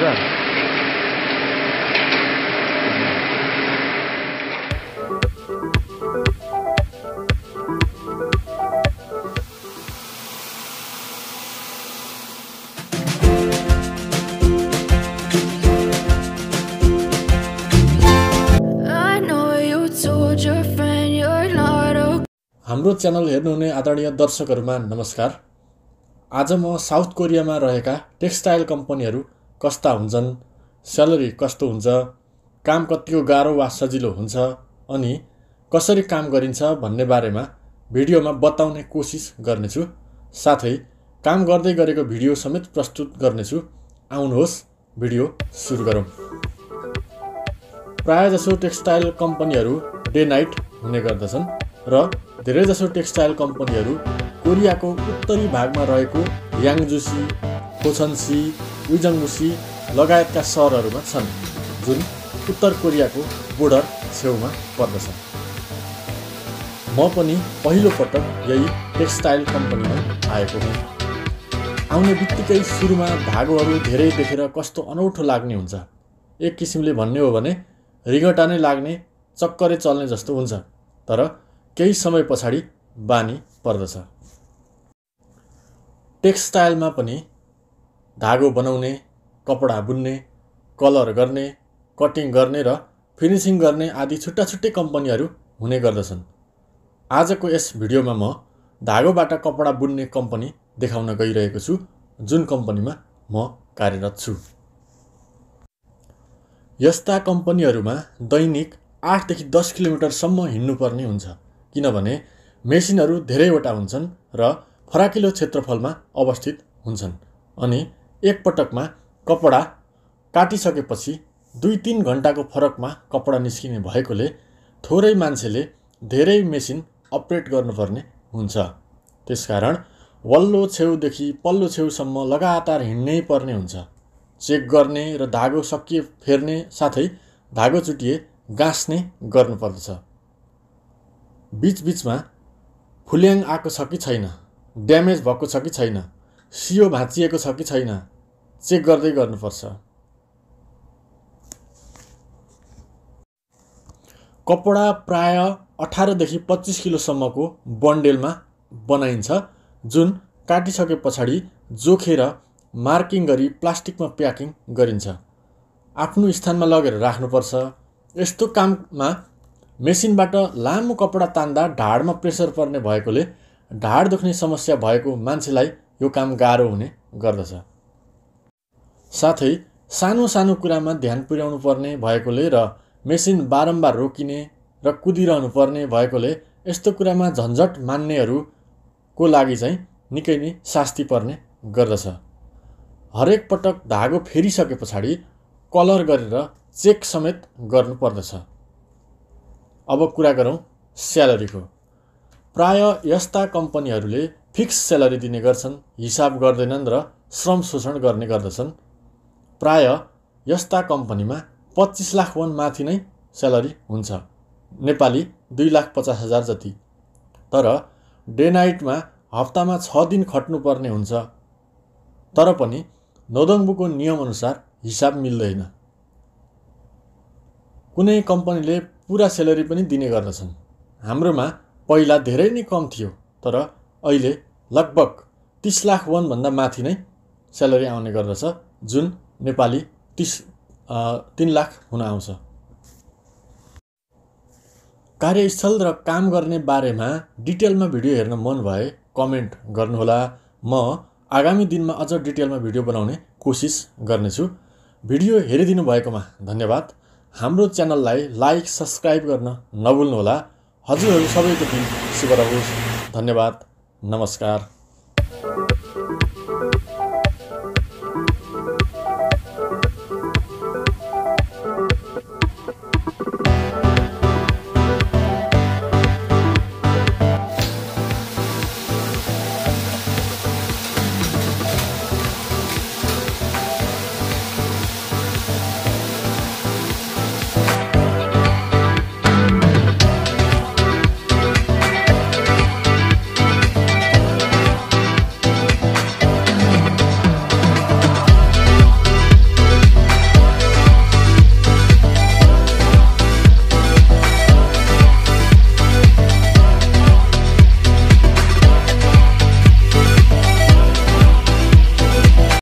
हुन्छ। हाम्रो च्यानल हेर्नुहुने आदरणीय दर्शकहरुमा नमस्कार। आज म साउथ कोरियामा रहेका टेक्सटाइल कम्पनीहरु कस्ता हुन्छन्, स्यालेरी कस्तो हुन्छ, काम कतिको गाह्रो वा सजिलो हुन्छ अनि कसरी काम गरिन्छ भन्ने बारेमा भिडियोमा बताउने कोसिस गर्नेछु। साथै काम गर्दै गरेको भिडियो समेत प्रस्तुत गर्नेछु। आउनुहोस् भिडियो सुरु गरौँ। प्रायजसो टेक्सटाइल कम्पनीहरु डे नाइट हुने गर्दछन् र धेरैजसो टेक्सटाइल कम्पनीहरु कोरियाको उत्तरी भागमा रहेको याङजुसी, खोसनसी, उइजङमुसी लगायतका सहरहरुमा छन्, जुन उत्तर कोरियाको बोर्डर छेउमा पर्दछ। म पनि पहिलो पटक यही टेक्सटाइल कम्पनीमा आएको हुँ। आउने बित्तिकै सुरुमा धागोहरु धेरै देखेर कस्तो अनौठो लाग्ने हुन्छ। एक किसिमले भन्ने हो भने रिगटा नै लाग्ने, चक्करै चल्ने जस्तो हुन्छ। तर केही समय पछाडि बानी पर्दछ। टेक्सटाइलमा पनि धागो बनाउने, कपडा बुन्ने, कलर गर्ने, कटिङ गर्ने र फिनिशिङ गर्ने आदि छुट्टा-छुट्टै कम्पनीहरु हुने गर्दछन्। आजको यस भिडियोमा म धागोबाट कपडा बुन्ने कम्पनी देखाउन गइरहेको छु, जुन कम्पनीमा म कार्यरत छु। यस्ता कम्पनीहरुमा दैनिक 8 देखि 10 किलोमिटरसम्म हिँड्नुपर्ने हुन्छ, किनभने मेसिनहरु धेरैवटा हुन्छन् र फराकिलो क्षेत्रफलमा अवस्थित हुन्छन् अनि एक पटकमा कपडा काटिसकेपछि 2-3 घण्टाको फरकमा कपडा निस्किने भएकोले थोरै मान्छेले धेरै मेसिन अपरेट गर्नुपर्ने हुन्छ। त्यसकारण वल्लो छेउदेखि पल्लो छेउसम्म लगातार हिँड्नै पर्ने हुन्छ। चेक गर्ने र धागो सकिए फेर्ने, साथै धागो चुटिए गाँस्ने गर्नुपर्दछ। बीचबीचमा फुल्याङ आएको छ कि छैन, ड्यामेज भएको छ कि छैन, सियो भाँचिएको छ कि छैन, चेक गर्दै गर्नुपर्छ। कपडा प्राय 18 देखि 25 किलोसम्मको बन्डेलमा बनाइन्छ, जुन काटिसके पछाडि जोखेर मार्किङ गरी प्लास्टिकमा प्याकिङ गरिन्छ। आफ्नो स्थानमा लगेर राख्नुपर्छ। यस्तो काममा मेसिनबाट लामो कपडा तान्दा ढाडमा प्रेसर पर्ने भएकोले ढाड दुख्ने समस्या भएको मान्छेलाई यो काम गाह्रो हुने गर्दछ। साथै सानो सानो कुरामा ध्यान पुर्याउनु पर्ने भएकोले र मेसिन बारम्बार रोकिने र कुदिरहनु पर्ने भएकोले यस्तो कुरामा झन्झट मान्नेहरूको लागि चाहिँ निकै नै शास्ति पर्ने गर्दछ। हरेक पटक धागो फेरिसके पछाडि कलर गरेर चेक समेत गर्नु पर्दछ। अब कुरा गरौँ स्यालेरीको। प्राय यस्ता कम्पनीहरूले फिक्स स्यालेरी दिने गर्छन्, हिसाब गर्दैनन् र श्रम शोषण गर्ने गर्दछन्। प्राय यस्ता कम्पनीमा 25 लाख वon माथि नै स्यालेरी हुन्छ, नेपाली 2,50,000 जति। तर डे नाइटमा हप्तामा 6 दिन खट्नुपर्ने हुन्छ। तर पनि नोदोङ्बुको नियम अनुसार हिसाब मिल्दैन। कुनै कम्पनीले पूरा स्यालेरी पनि दिने गर्दछन्। हाम्रोमा पहिला धेरै नै कम थियो, तर अहिले लगभग 30 लाख वon भन्दा माथि नै स्यालेरी आउने गर्दछ, जुन नेपाली 3 लाख हुन आउँछ। कार्यस्थल र काम गर्ने बारेमा डिटेलमा भिडियो हेर्न मन भए कमेन्ट गर्नुहोला। म आगामी दिनमा अझ डिटेलमा भिडियो बनाउने कोसिस गर्नेछु। भिडियो हेरिदिनु भएकोमा धन्यवाद। हाम्रो च्यानललाई लाइक, सब्स्क्राइब गर्न नभुल्नुहोला। हजुरहरू सबैको दिन शुभ रहोस्। धन्यवाद। नमस्कार।